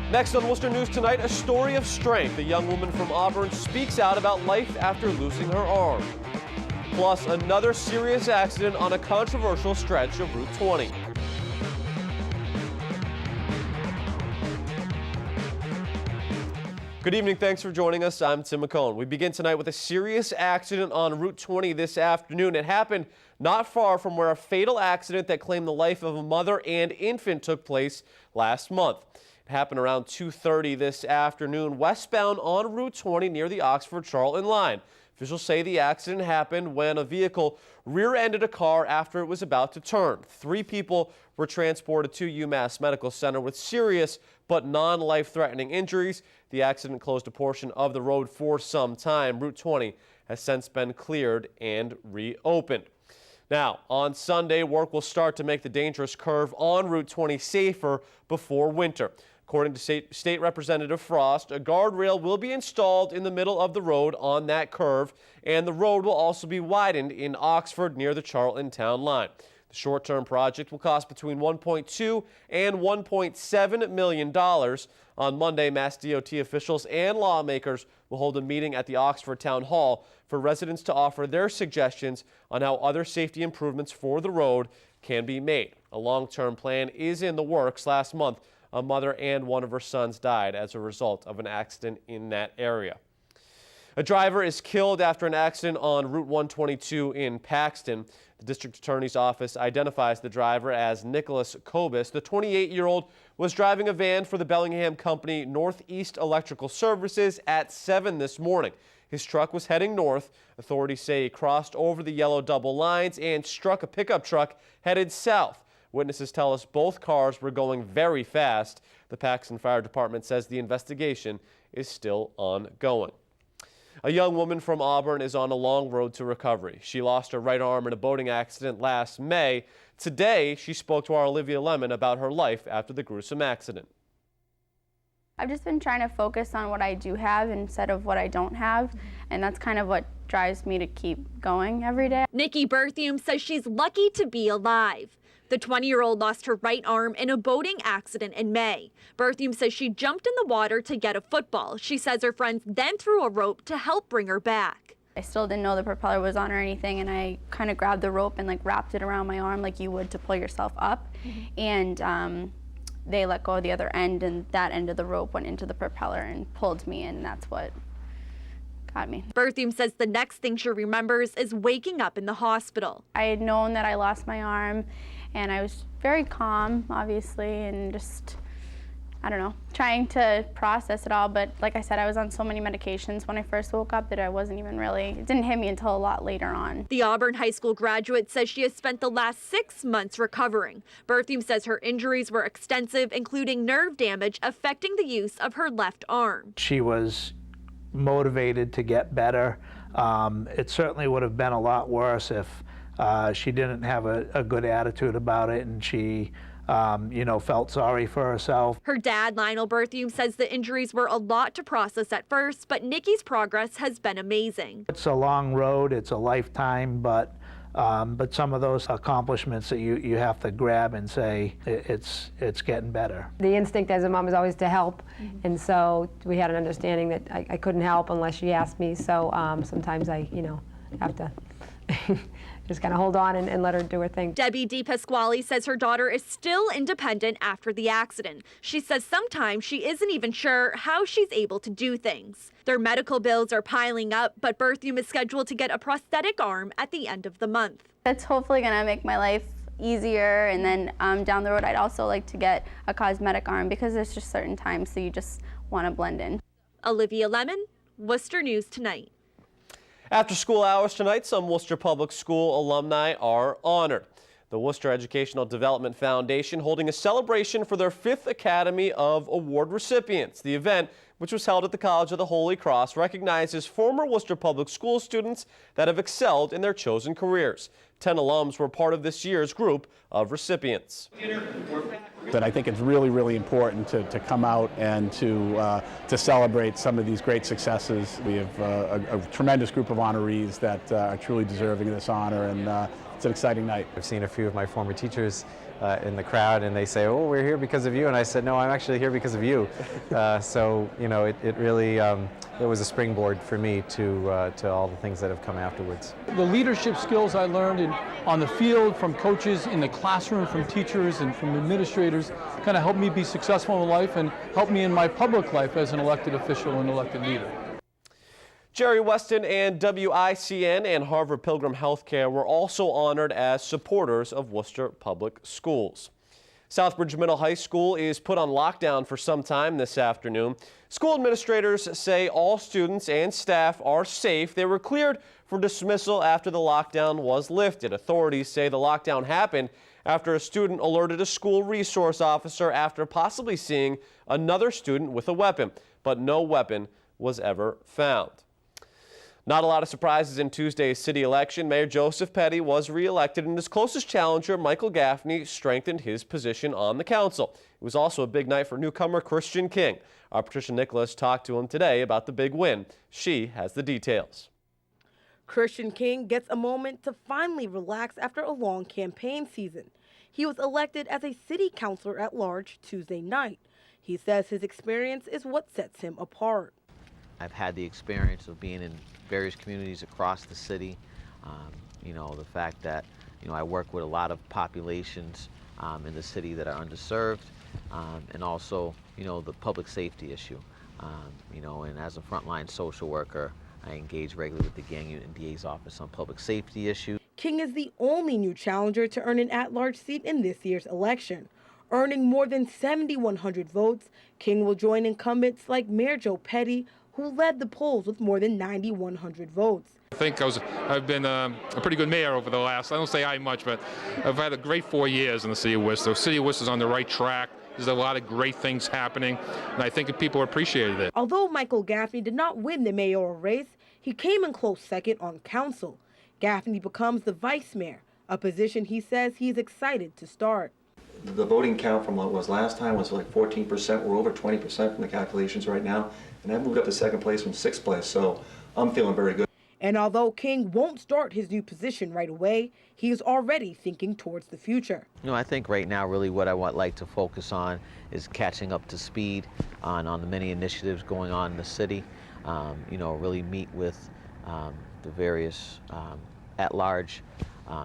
Next on Worcester News Tonight, a story of strength. A young woman from Auburn speaks out about life after losing her arm. Plus, another serious accident on a controversial stretch of Route 20. Good evening, thanks for joining us. I'm Tim McCone. We begin tonight with a serious accident on Route 20 this afternoon. It happened not far from where a fatal accident that claimed the life of a mother and infant took place last month. It happened around 2:30 this afternoon, westbound on Route 20 near the Oxford-Charlton line. Officials say the accident happened when a vehicle rear-ended a car after it was about to turn. 3 people were transported to UMass Medical Center with serious but non-life-threatening injuries. The accident closed a portion of the road for some time. Route 20 has since been cleared and reopened. Now, on Sunday, work will start to make the dangerous curve on Route 20 safer before winter. According to State Representative Frost, a guardrail will be installed in the middle of the road on that curve, and the road will also be widened in Oxford near the Charlton town line. The short-term project will cost between $1.2 and $1.7 million. On Monday, Mass DOT officials and lawmakers will hold a meeting at the Oxford Town Hall for residents to offer their suggestions on how other safety improvements for the road can be made. A long-term plan is in the works. Last month, a mother and one of her sons died as a result of an accident in that area. A driver is killed after an accident on Route 122 in Paxton. The district attorney's office identifies the driver as Nicholas Kobus. The 28-year-old was driving a van for the Bellingham company Northeast Electrical Services at 7 this morning. His truck was heading north. Authorities say he crossed over the yellow double lines and struck a pickup truck headed south. Witnesses tell us both cars were going very fast. The Paxton Fire Department says the investigation is still ongoing. A young woman from Auburn is on a long road to recovery. She lost her right arm in a boating accident last May. Today, she spoke to our Olivia Lemon about her life after the gruesome accident. I've just been trying to focus on what I do have instead of what I don't have, and that's kind of what drives me to keep going every day. Nikki Berthium says she's lucky to be alive. The 20-year-old lost her right arm in a boating accident in May. Berthium says she jumped in the water to get a football. She says her friends then threw a rope to help bring her back. I still didn't know the propeller was on or anything, and I kind of grabbed the rope and wrapped it around my arm like you would to pull yourself up. And they let go of the other end, and that end of the rope went into the propeller and pulled me, and that's what got me. Berthium says the next thing she remembers is waking up in the hospital. I had known that I lost my arm, and I was very calm, obviously, and just, I don't know, trying to process it all. But like I said, I was on so many medications when I first woke up that I wasn't even really, it didn't hit me until a lot later on. The Auburn High School graduate says she has spent the last 6 months recovering. Berthium says her injuries were extensive, including nerve damage affecting the use of her left arm. She was motivated to get better. It certainly would have been a lot worse if she didn't have a good attitude about it, and she felt sorry for herself. Her dad, Lionel Berthium, says the injuries were a lot to process at first, but Nikki's progress has been amazing. It's a long road, it's a lifetime, but some of those accomplishments that you have to grab and say, it's getting better. The instinct as a mom is always to help, and so we had an understanding that I couldn't help unless she asked me, so sometimes I have to just kind of hold on and let her do her thing. Debbie DePasquale says her daughter is still independent after the accident. She says sometimes she isn't even sure how she's able to do things. Their medical bills are piling up, but Berthium is scheduled to get a prosthetic arm at the end of the month. It's hopefully going to make my life easier, and then down the road I'd also like to get a cosmetic arm because there's just certain times so you just want to blend in. Olivia Lemon, Worcester News Tonight. After school hours tonight, some Worcester Public School alumni are honored. The Worcester Educational Development Foundation holding a celebration for their 5th Academy of Award recipients. The event, which was held at the College of the Holy Cross, recognizes former Worcester Public School students that have excelled in their chosen careers. 10 alums were part of this year's group of recipients. That I think it's really, really important to come out and to celebrate some of these great successes. We have a tremendous group of honorees that are truly deserving of this honor, and it's an exciting night. I've seen a few of my former teachers in the crowd, and they say, "Oh, we're here because of you," and I said, "No, I'm actually here because of you." So you know, it really it was a springboard for me to all the things that have come afterwards. The leadership skills I learned on the field, from coaches, in the classroom, from teachers and from administrators, kind of helped me be successful in life and helped me in my public life as an elected official and elected leader. Jerry Weston and WICN and Harvard Pilgrim Healthcare were also honored as supporters of Worcester Public Schools. Southbridge Middle High School is put on lockdown for some time this afternoon. School administrators say all students and staff are safe. They were cleared for dismissal after the lockdown was lifted. Authorities say the lockdown happened after a student alerted a school resource officer after possibly seeing another student with a weapon, but no weapon was ever found. Not a lot of surprises in Tuesday's city election. Mayor Joseph Petty was reelected, and his closest challenger, Michael Gaffney, strengthened his position on the council. It was also a big night for newcomer Christian King. Our Patricia Nicholas talked to him today about the big win. She has the details. Christian King gets a moment to finally relax after a long campaign season. He was elected as a city councilor at large Tuesday night. He says his experience is what sets him apart. I've had the experience of being in various communities across the city. You know, the fact that, you know, I work with a lot of populations in the city that are underserved, and also, you know, the public safety issue. You know, and as a frontline social worker, I engage regularly with the Gang Unit and DA's office on public safety issues. King is the only new challenger to earn an at-large seat in this year's election. Earning more than 7,100 votes, King will join incumbents like Mayor Joe Petty, who led the polls with more than 9,100 votes. I think I've been a pretty good mayor over the last, I don't say I much, but I've had a great 4 years in the city of Worcester. The city of Worcester is on the right track. There's a lot of great things happening, and I think people appreciated it. Although Michael Gaffney did not win the mayoral race, he came in close second on council. Gaffney becomes the vice mayor, a position he says he's excited to start. The voting count from what was last time was like 14%. We're over 20% from the calculations right now. And I moved up to second place from sixth place, so I'm feeling very good. And although King won't start his new position right away, he is already thinking towards the future. You know, I think right now really what I would like to focus on is catching up to speed on the many initiatives going on in the city. You know, really meet with the various at-large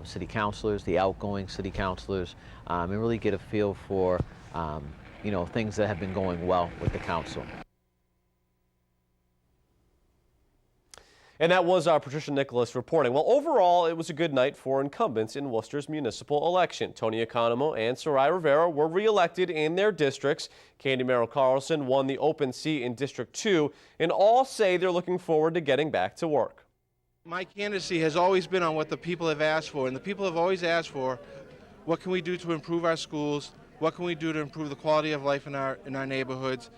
city councilors, the outgoing city councilors, and really get a feel for, you know, things that have been going well with the council. And that was our Patricia Nicholas reporting. Well, overall, it was a good night for incumbents in Worcester's municipal election. Tony Economo and Sarai Rivera were reelected in their districts. Candy Merrill Carlson won the open seat in District 2, and all say they're looking forward to getting back to work. My candidacy has always been on what the people have asked for, and the people have always asked for, what can we do to improve our schools, what can we do to improve the quality of life in our neighborhoods,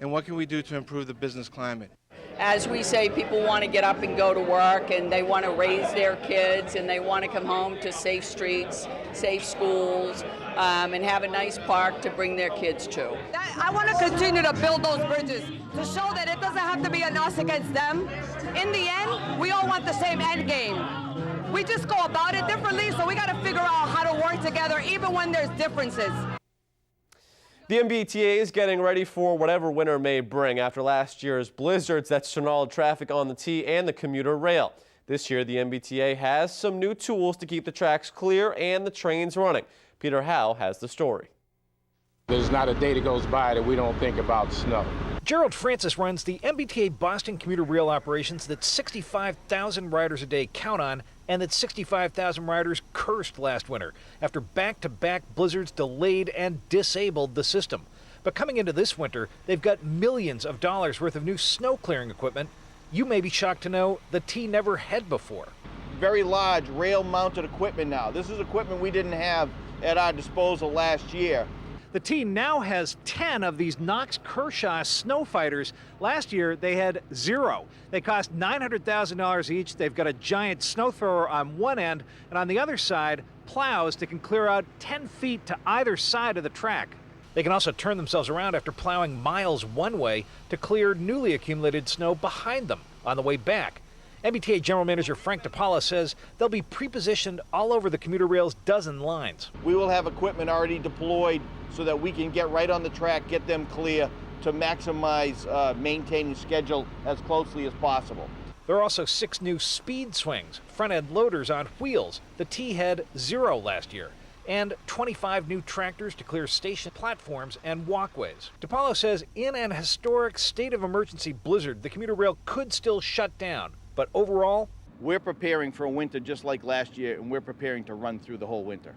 and what can we do to improve the business climate. As we say, people want to get up and go to work, and they want to raise their kids, and they want to come home to safe streets, safe schools, and have a nice park to bring their kids to. I want to continue to build those bridges to show that it doesn't have to be an us against them. In the end, we all want the same end game. We just go about it differently, so we got to figure out how to work together even when there's differences. The MBTA is getting ready for whatever winter may bring after last year's blizzards that snarled traffic on the T and the commuter rail. This year, the MBTA has some new tools to keep the tracks clear and the trains running. Peter Howe has the story. There's not a day that goes by that we don't think about snow. Gerald Francis runs the MBTA Boston commuter rail operations that 65,000 riders a day count on, and that 65,000 riders cursed last winter after back-to-back blizzards delayed and disabled the system. But coming into this winter, they've got millions of dollars worth of new snow clearing equipment. You may be shocked to know the T never had before. Very large rail-mounted equipment now. This is equipment we didn't have at our disposal last year. The T now has 10 of these Knox Kershaw snow fighters. Last year, they had 0. They cost $900,000 each. They've got a giant snow thrower on one end, and on the other side, plows that can clear out 10 feet to either side of the track. They can also turn themselves around after plowing miles one way to clear newly accumulated snow behind them on the way back. MBTA General Manager Frank DePaula says they'll be pre-positioned all over the commuter rail's dozen lines. We will have equipment already deployed so that we can get right on the track, get them clear to maximize maintaining schedule as closely as possible. There are also 6 new speed swings, front-end loaders on wheels. The T had 0 last year. And 25 new tractors to clear station platforms and walkways. DePaulo says in an historic state of emergency blizzard, the commuter rail could still shut down. But overall, we're preparing for a winter just like last year, and we're preparing to run through the whole winter.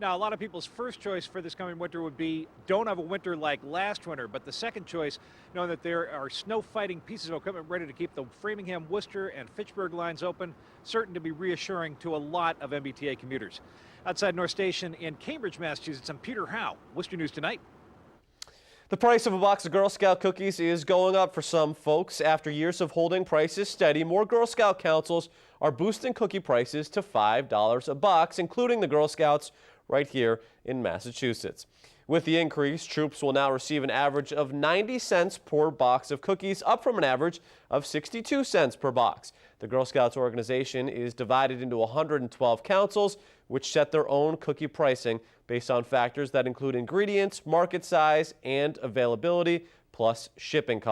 Now, a lot of people's first choice for this coming winter would be don't have a winter like last winter, but the second choice, knowing that there are snow-fighting pieces of equipment ready to keep the Framingham, Worcester, and Fitchburg lines open, certain to be reassuring to a lot of MBTA commuters. Outside North Station in Cambridge, Massachusetts, I'm Peter Howe, Worcester News Tonight. The price of a box of Girl Scout cookies is going up for some folks. After years of holding prices steady, more Girl Scout councils are boosting cookie prices to $5 a box, including the Girl Scouts right here in Massachusetts. With the increase, troops will now receive an average of 90 cents per box of cookies, up from an average of 62 cents per box. The Girl Scouts organization is divided into 112 councils, which set their own cookie pricing based on factors that include ingredients, market size, and availability, plus shipping costs.